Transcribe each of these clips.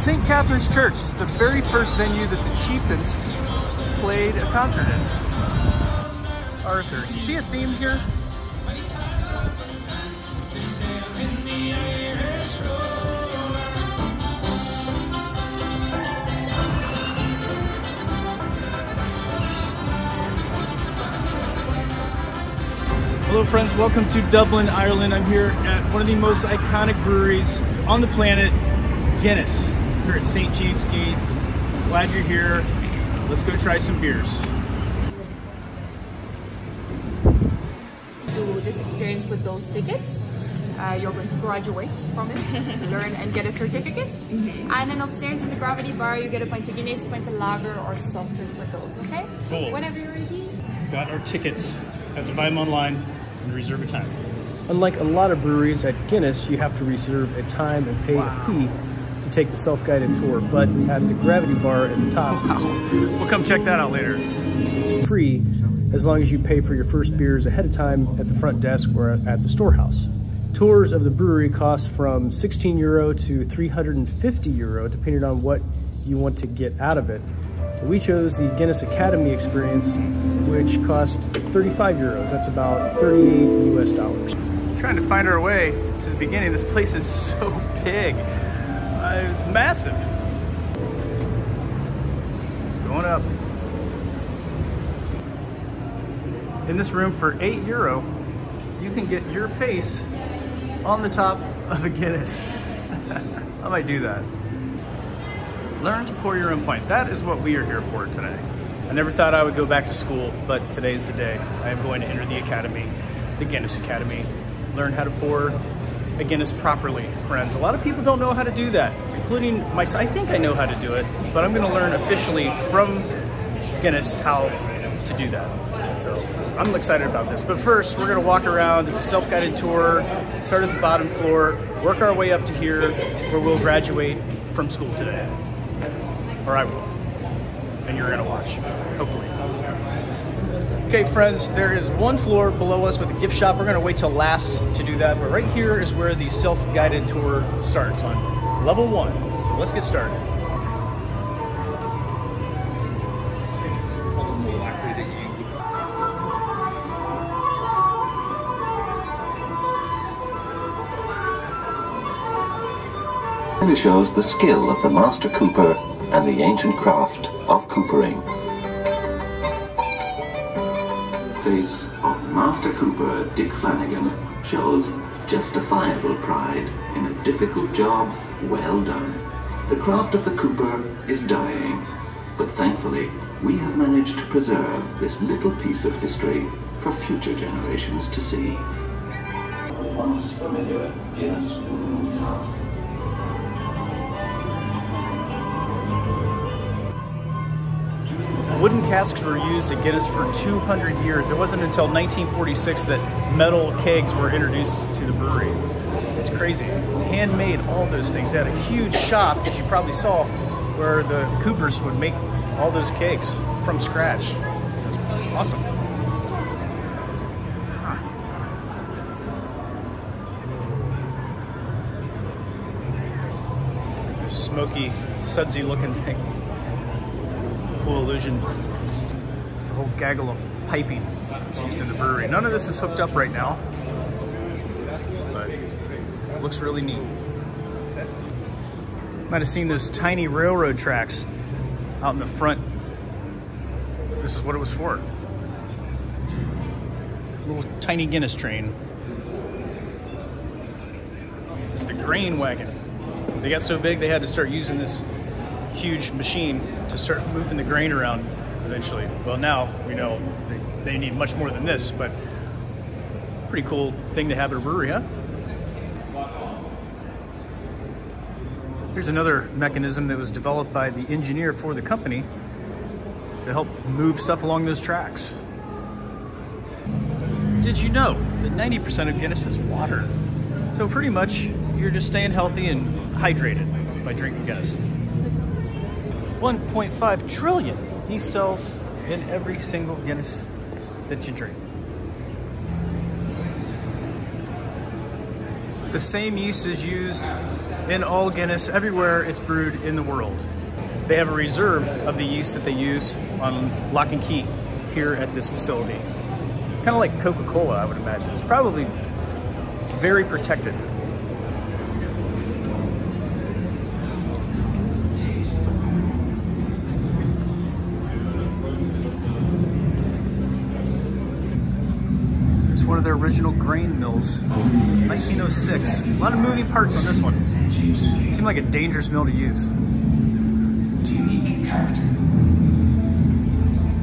St. Catherine's Church is the very first venue that the chieftains played a concert in. Arthur's. You see a theme here? Hello friends, welcome to Dublin, Ireland. I'm here at one of the most iconic breweries on the planet, Guinness, here at St. James Gate. Glad you're here. Let's go try some beers. Do this experience with those tickets. You're going to graduate from it, to learn and get a certificate. And then upstairs in the Gravity Bar, you get a pint of Guinness, a pint of lager or soft drink with those, okay? Cool. Whenever you're ready. Got our tickets. Have to buy them online and reserve a time. Unlike a lot of breweries at Guinness, you have to reserve a time and pay a fee to take the self-guided tour, but at the Gravity Bar at the top, we'll come check that out later. It's free as long as you pay for your first beers ahead of time at the front desk or at the storehouse. Tours of the brewery cost from 16 euro to 350 euro, depending on what you want to get out of it. We chose the Guinness Academy experience, which cost 35 euros. That's about 38 US dollars. Trying to find our way to the beginning. This place is so big. It's massive. Going up. In this room for 8 euro, you can get your face on the top of a Guinness. I might do that. Learn to pour your own pint. That is what we are here for today. I never thought I would go back to school, but today's the day. I am going to enter the academy, the Guinness Academy. Learn how to pour a Guinness properly, friends. A lot of people don't know how to do that, including myself. I think I know how to do it, but I'm gonna learn officially from Guinness how to do that. So I'm excited about this. But first, we're gonna walk around. It's a self-guided tour. Start at the bottom floor, work our way up to here, where we'll graduate from school today. Or I will, and you're gonna watch, hopefully. Okay friends, there is one floor below us with a gift shop. We're gonna wait till last to do that, but right here is where the self-guided tour starts on level 1. So let's get started. It shows the skill of the master cooper and the ancient craft of coopering. The face of Master Cooper Dick Flanagan shows justifiable pride in a difficult job well done. The craft of the cooper is dying, but thankfully we have managed to preserve this little piece of history for future generations to see. The once familiar Guinness wooden cask. Wooden casks were used at Guinness for 200 years. It wasn't until 1946 that metal kegs were introduced to the brewery. It's crazy. Handmade all those things. They had a huge shop, as you probably saw, where the coopers would make all those kegs from scratch. It's awesome. It's like this smoky, sudsy looking thing. Cool illusion. It's a whole gaggle of piping used in the brewery. None of this is hooked up right now, but it looks really neat. Might have seen those tiny railroad tracks out in the front. This is what it was for. A little tiny Guinness train. It's the grain wagon. They got so big they had to start using this huge machine to start moving the grain around eventually. Well, now we know they need much more than this, but pretty cool thing to have at a brewery, huh? Here's another mechanism that was developed by the engineer for the company to help move stuff along those tracks. Did you know that 90% of Guinness is water? So pretty much you're just staying healthy and hydrated by drinking Guinness. 1.5 trillion he sells in every single Guinness that you drink. The same yeast is used in all Guinness, everywhere it's brewed in the world. They have a reserve of the yeast that they use on lock and key here at this facility. Kind of like Coca-Cola, I would imagine. It's probably very protected. It's one of their original grain mills, 1906. A lot of moving parts on this one. Seemed like a dangerous mill to use. Unique character.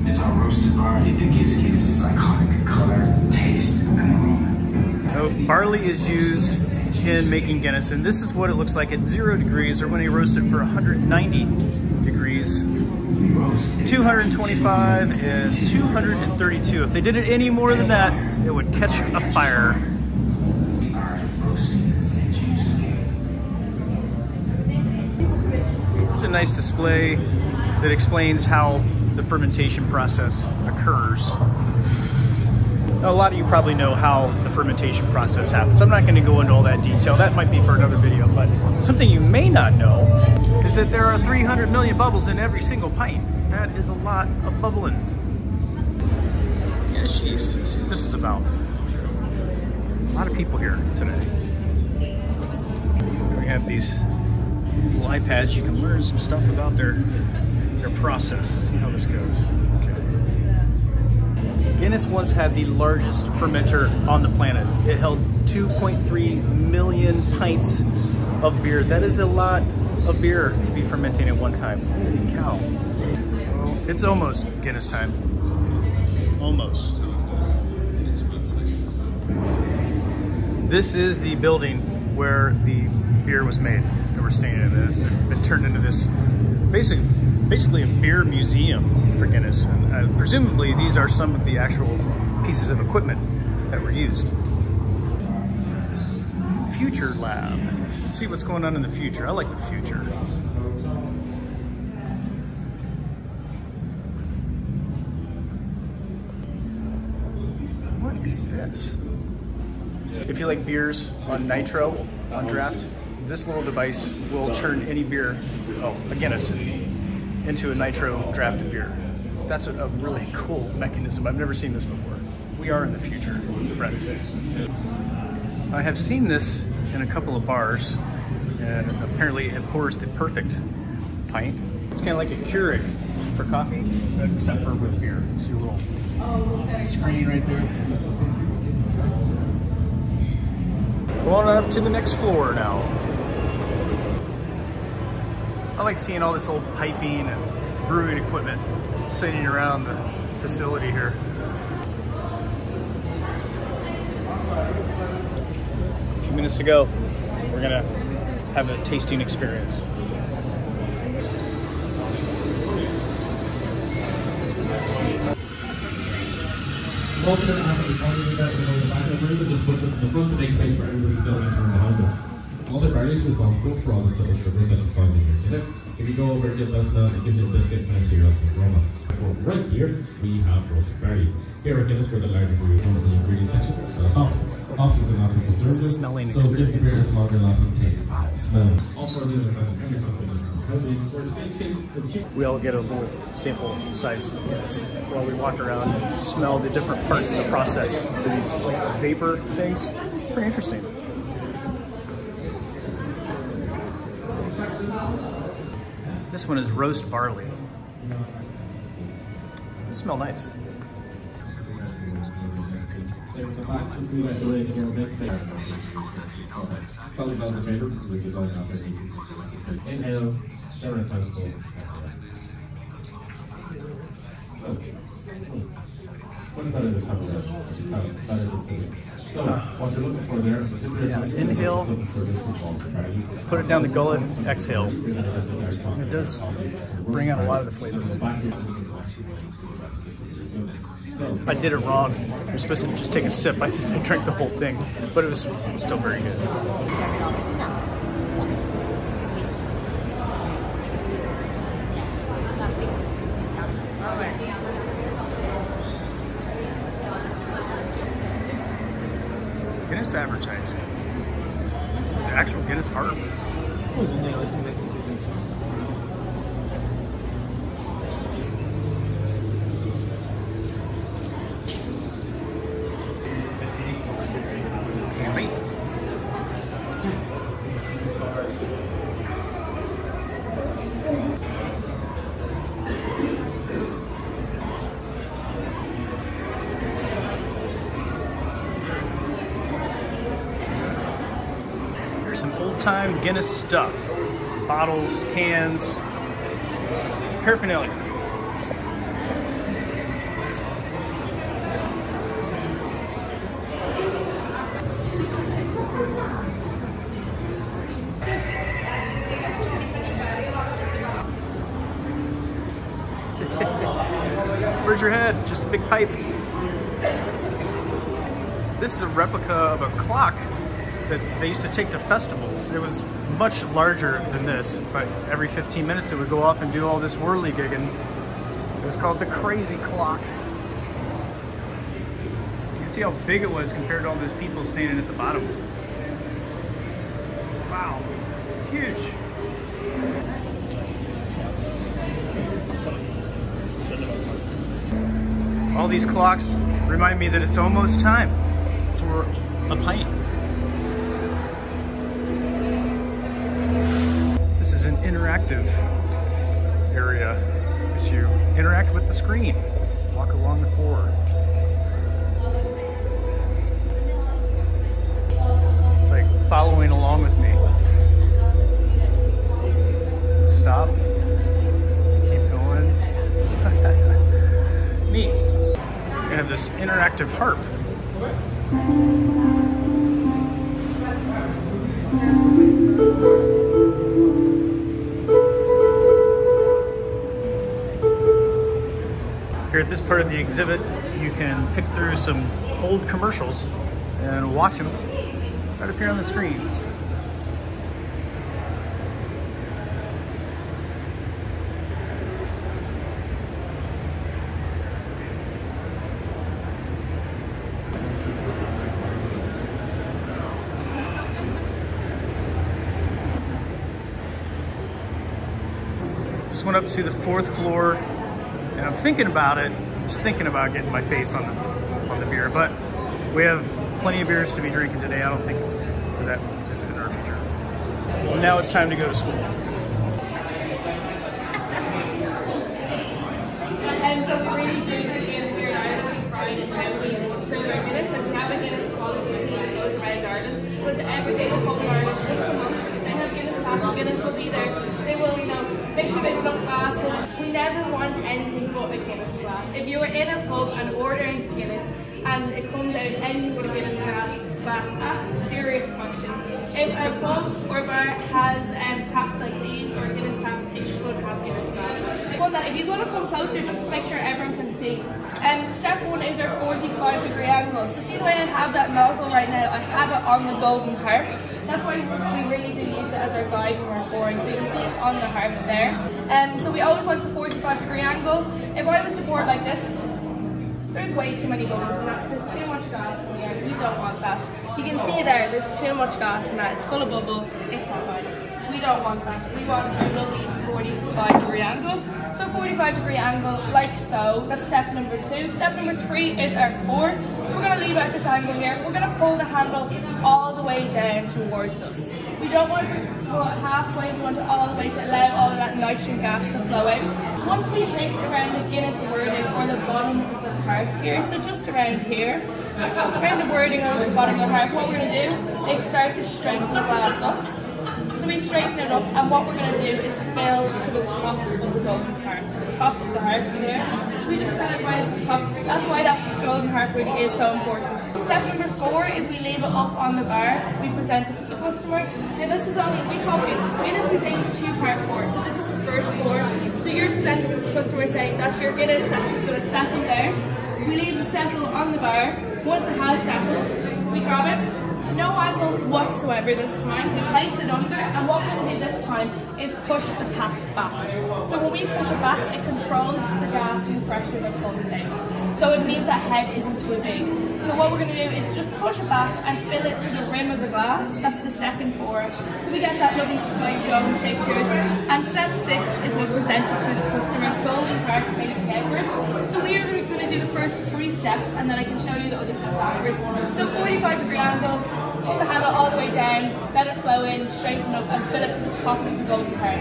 It's our roasted barley that gives Guinness its iconic color, taste, and aroma. So barley is used in making Guinness, and this is what it looks like at 0 degrees, or when you roast it for 190 degrees. 225 and 232. If they did it any more than that, it would catch a fire. There's a nice display that explains how the fermentation process occurs. A lot of you probably know how the fermentation process happens. I'm not going to go into all that detail. That might be for another video, but something you may not know is that there are 300 million bubbles in every single pint. That is a lot of bubbling. Yes, yeast. See what this is about. A lot of people here today. We have these little iPads. You can learn some stuff about their process. See how this goes. Guinness once had the largest fermenter on the planet. It held 2.3 million pints of beer. That is a lot of beer to be fermenting at one time. Holy cow. Well, it's almost Guinness time. Almost. This is the building where the beer was made that we're staying in. It's been turned into this basically a beer museum for Guinness, and presumably these are some of the actual pieces of equipment that were used. Future Lab. Let's see what's going on in the future. I like the future. What is this? If you like beers on nitro, on draft, this little device will turn any beer, a Guinness, into a nitro drafted beer. That's a really cool mechanism. I've never seen this before. We are in the future, friends. I have seen this in a couple of bars, and apparently it pours the perfect pint. It's kind of like a Keurig for coffee, except for with beer. You see a little screen right there. Going up to the next floor now. I like seeing all this old piping and brewing equipment sitting around the facility here. A few minutes to go, we're gonna have a tasting experience. Most of it has to be probably better than the back of the room, and just push it from the front to make space for everybody still entering behind us. Malted barley is responsible for all the subtle sugars that you find in your Guinness. If you go over, give that smell, it gives you a biscuit and a cereal aroma. So right here, we have roasted barley. Here at Guinness, we're the larger brewery in the ingredient section. That's hops. Hops is a natural preservative, so it gives the beer this longer lasting taste and smell. All four of these are found in every something. We all get a little sample size of Guinness while we walk around and smell the different parts of the process for these like vapor things. Pretty interesting. This one is roast barley. They smell nice. Inhale, shower is mouthful. What about it is so what you're looking for there, inhale, put it down the gullet, exhale. It does bring out a lot of the flavor. I did it wrong. You're supposed to just take a sip. I drank the whole thing, but it was still very good. Guinness advertising. The actual Guinness Harbor. Some old-time Guinness stuff. Bottles, cans, some paraphernalia. Where's your head? Just a big pipe. This is a replica of a clock that they used to take to festivals. It was much larger than this, but every 15 minutes it would go off and do all this whirly-gigging. It was called the Crazy Clock. You can see how big it was compared to all those people standing at the bottom. Wow, it's huge. All these clocks remind me that it's almost time for a pint. This is an interactive area as you interact with the screen, walk along the floor. It's like following along with me. Stop, keep going. Neat. We have this interactive harp. Here at this part of the exhibit, you can pick through some old commercials and watch them right up here on the screens. Just went up to the 4th floor, and I'm thinking about it. I'm just thinking about getting my face on the beer, but we have plenty of beers to be drinking today. I don't think that is in our future. Well, now it's time to go to school. And so we really do here in Ireland take pride in how we serve our Guinness, and we have a Guinness quality team that goes around Ireland. Because every single pub in Ireland, once a month, they have Guinness taps. Guinness will be there. They will, make sure they put up glasses. We never want anything but a Guinness glass. If you were in a pub and ordering Guinness and it comes out anything but a Guinness glass, ask serious questions. If a pub or bar has taps like these or Guinness taps, it should have Guinness glasses. Well, if you want to come closer, just to make sure everyone can see. Step 1 is our 45-degree angle. So see the way I have that nozzle right now? I have it on the golden harp. That's why we really do use it as our guide when we're pouring. So you can see it's on the harp there. So we always want the 45-degree angle. If I was to pour like this, there's way too many bubbles in that. There's too much gas in the air. We don't want that. You can see there's too much gas in that. It's full of bubbles. It's not right. We don't want that. We want a lovely 45-degree angle. So 45-degree angle, like so. That's step number 2. Step number 3 is our pour. So we're going to leave out this angle here. We're going to pull the handle all the way down towards us. We don't want to pull it halfway. We want it all the way to allow all of that nitrogen gas to flow out. Once we place it around the Guinness wording or the bottom of the harp here, so just around here, around the wording or the bottom of the harp, what we're going to do is start to straighten the glass up. So we straighten it up, and what we're going to do is fill to the top of the golden harp, the top of the harp there. So we just fill it right at the top. That's why that golden harp really is so important. Step number 4 is we leave it up on the bar. We present it to the customer. Now this is only, we call it Guinness, we say it's a 2-part pour. So this is the first pour. So you're presenting to the customer saying that's your Guinness, that's just going to settle there. We leave it settle on the bar. Once it has settled, we grab it. No angle whatsoever this time. We place it under, and what we're going to do this time is push the tap back. So when we push it back, it controls the gas and the pressure that comes out. So it means that head isn't too big. So what we're going to do is just push it back and fill it to the rim of the glass. That's the second pour. So we we get that lovely slight dome shape to it. And step 6 is we present it to the customer, golden part facing outwards. So we are going to do the first 3 steps, and then I can show you the other steps afterwards. So 45-degree angle, pull the handle all the way down, let it flow in, straighten up, and fill it to the top of the golden part.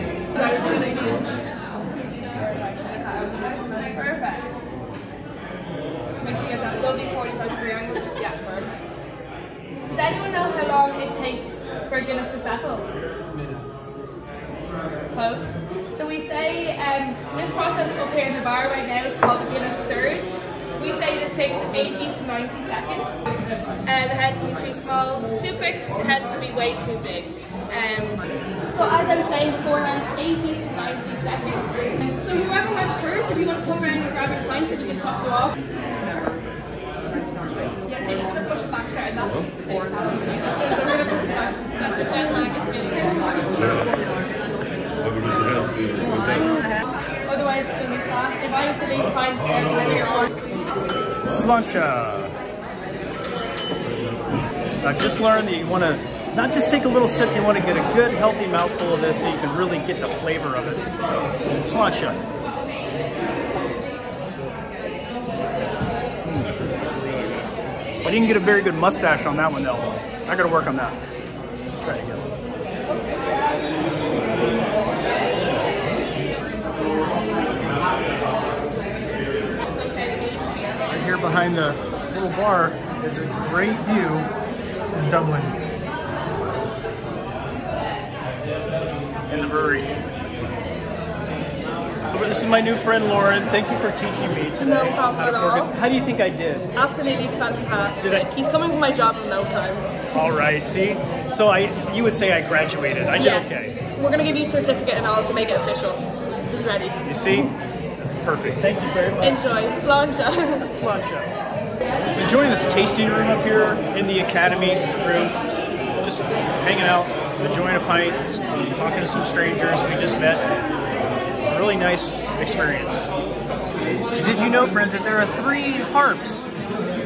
Perfect. Make sure you get that lovely 45-degree angle. Yeah, perfect. Does anyone know how long it takes for Guinness to settle? Close. So we say this process up here in the bar right now is called the Guinness Surge. We say this takes 80 to 90 seconds. The heads can be too small, too quick, the heads can be way too big. So as I was saying beforehand, 80 to 90 seconds. So whoever went first, if you want to come around and grab a pint and you can top it off. Yeah, so you're just going to push it back, sorry, that's the big so we're going to push it back so that the jet lag is really otherwise it's going to be flat. If I was to leave pints there, Sláinte. I just learned that you want to not just take a little sip, you want to get a good healthy mouthful of this so you can really get the flavor of it. So, Sláinte. I didn't get a very good mustache on that one though. I gotta work on that. Try it again. Right here behind the little bar is a great view of Dublin and the brewery. This is my new friend Lauren. Thank you for teaching me today. No problem at all. How do you think I did? Absolutely fantastic. He's coming for my job in no time. All right, see? So you would say I graduated. I did yes. Okay. We're going to give you a certificate and all to make it official. He's ready. You see? Perfect. Thank you very much. Enjoy. Sláinte. Sláinte. Enjoying this tasting room up here in the Academy room. Just hanging out, enjoying a pint, talking to some strangers we just met. Really nice experience. Did you know, friends, that there are 3 harps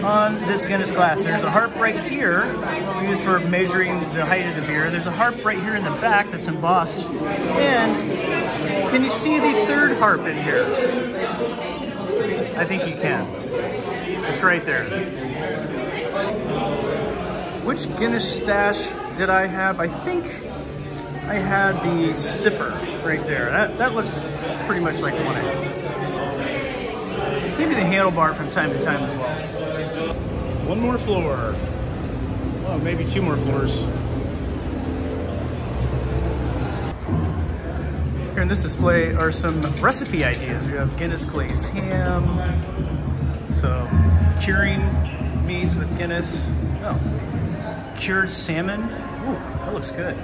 on this Guinness glass? There's a harp right here, used for measuring the height of the beer. There's a harp right here in the back that's embossed. And can you see the 3rd harp in here? I think you can. It's right there. Which Guinness stash did I have? I think I had the sipper right there. That looks pretty much like the one I had. Maybe the handlebar from time to time as well. One more floor. Oh, maybe 2 more floors. Here in this display are some recipe ideas. We have Guinness glazed ham, so curing meats with Guinness. Oh, cured salmon. Ooh, that looks good.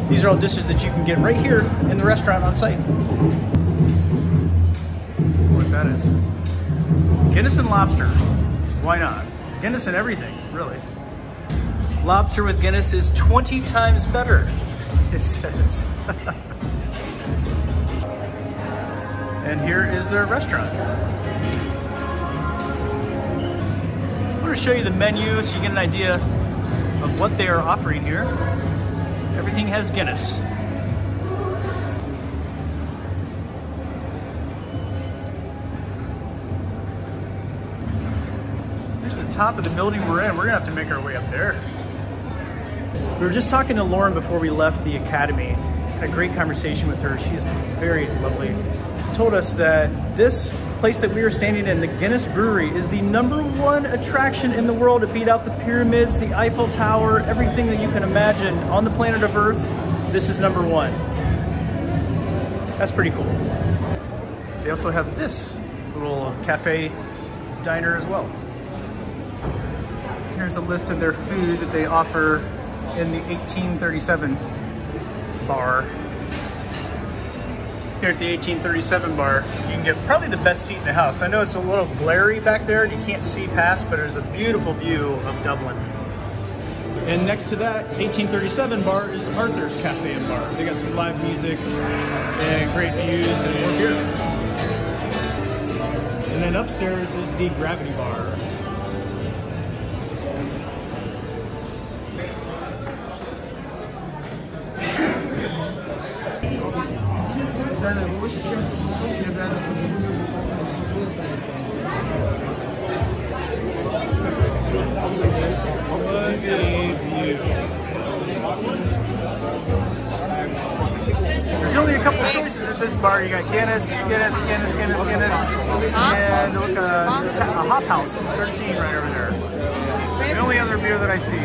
These are all dishes that you can get right here in the restaurant on site. What that is. Guinness and lobster. Why not? Guinness and everything, really. Lobster with Guinness is 20 times better, it says. And here is their restaurant. I'm going to show you the menu so you get an idea of what they are offering here. Everything has Guinness. Here's the top of the building we're in. We're gonna have to make our way up there. We were just talking to Lauren before we left the Academy. Had a great conversation with her. She's very lovely. Told us that this place that we are standing in, the Guinness Brewery, is the #1 attraction in the world to beat out the pyramids, the Eiffel Tower, everything that you can imagine on the planet of Earth. This is #1. That's pretty cool. They also have this little cafe diner as well. Here's a list of their food that they offer in the 1837 bar. Here at the 1837 bar, you can get probably the best seat in the house. I know it's a little glary back there and you can't see past, but there's a beautiful view of Dublin. And next to that 1837 bar is Arthur's Cafe and Bar. They got some live music and great views and more beer. And then upstairs is the Gravity Bar. There's only a couple of choices at this bar. You got Guinness, and look, a Hop House 13 right over there. The only other beer that I see.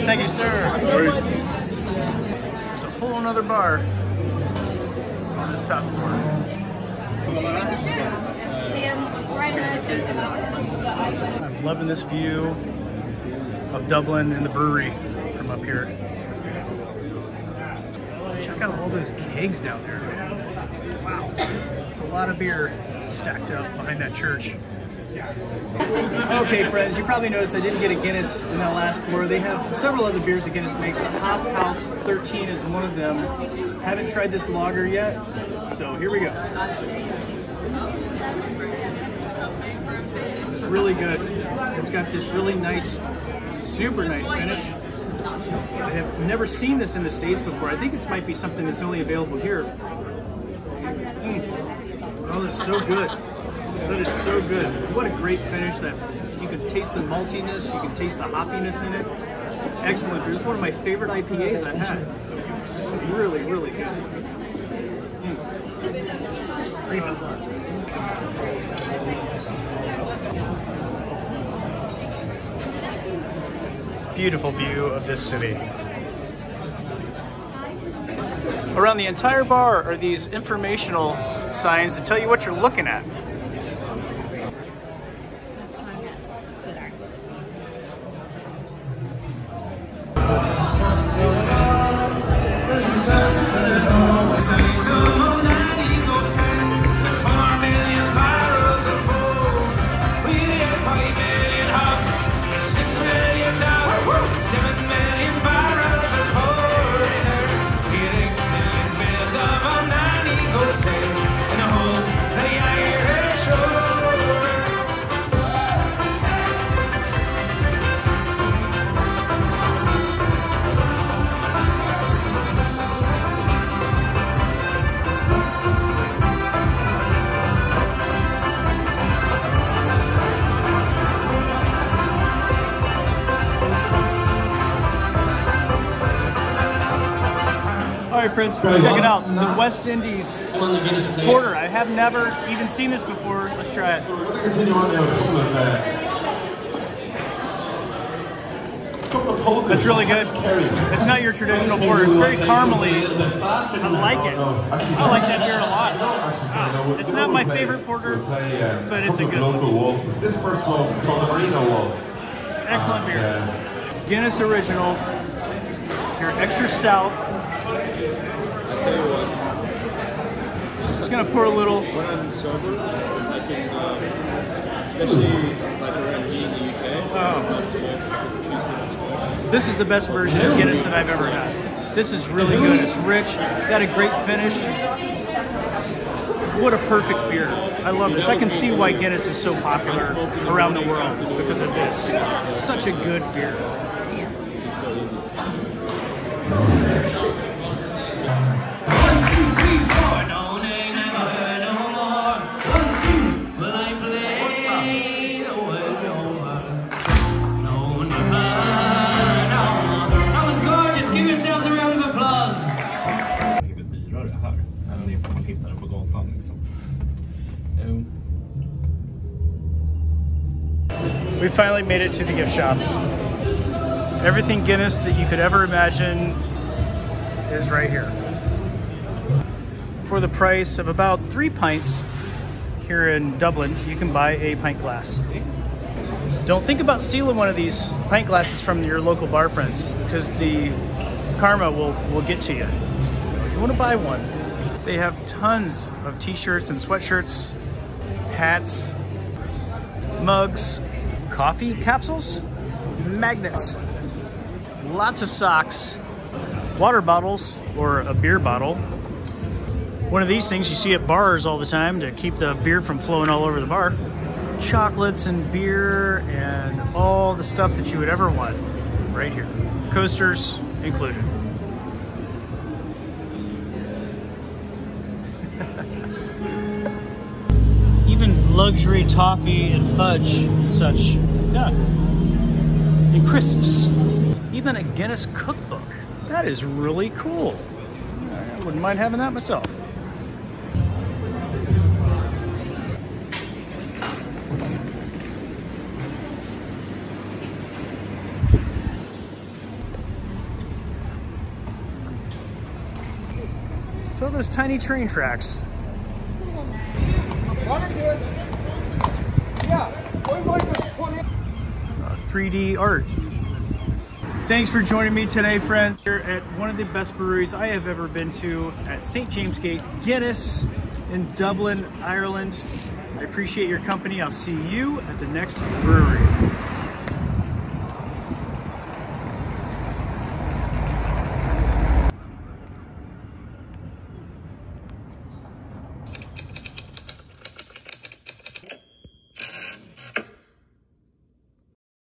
Thank you, sir. There's a whole nother bar on this top floor. I'm loving this view of Dublin and the brewery from up here. Check out all those kegs down there. Wow, it's a lot of beer stacked up behind that church. Okay, friends, you probably noticed I didn't get a Guinness in that last pour. They have several other beers that Guinness makes. Hop House 13 is one of them. Haven't tried this lager yet, so here we go. It's really good. It's got this really nice, super nice finish. I have never seen this in the States before. I think it might be something that's only available here. Oh, that's so good. That is so good. What a great finish. That you can taste the maltiness, you can taste the hoppiness in it. Excellent. This is one of my favorite IPAs I've had. This is really, really good. Beautiful view of this city. Around the entire bar are these informational signs that tell you what you're looking at. All right, friends, check it out. The West Indies Porter. I have never even seen this before. Let's try it. We're going to continue on now with a couple of polkas. That's really good. It's not your traditional porter. It's very caramely. I like it. I like that beer a lot. It's not my favorite porter, but it's a good one. Local waltzes. This first waltz is called the Marino Waltz. Excellent beer. Guinness Original. Your extra stout. Tell you what, Just gonna pour a little. when I'm sober, I can, especially like around here in the UK, This is the best version of Guinness that I've ever had. This is really good. It's rich, got a great finish. What a perfect beer. I love this. I can see why Guinness is so popular around the world because of this. Such a good beer. it's so easy. We finally made it to the gift shop. Everything Guinness that you could ever imagine is right here. For the price of about 3 pints here in Dublin, you can buy a pint glass. Don't think about stealing one of these pint glasses from your local bar friends, because the karma will get to you. You want to buy one. They have tons of t-shirts and sweatshirts, hats, mugs, coffee capsules, magnets, lots of socks, water bottles or a beer bottle, One of these things you see at bars all the time to keep the beer from flowing all over the bar. Chocolates and beer and all the stuff that you would ever want right here. Coasters included. Even luxury toffee and fudge and such. Yeah. And crisps. Even a Guinness cookbook. That is really cool. I wouldn't mind having that myself. So those tiny train tracks. 3D art. Thanks for joining me today, friends, here at one of the best breweries I have ever been to at St. James Gate, Guinness in Dublin, Ireland. I appreciate your company. I'll see you at the next brewery.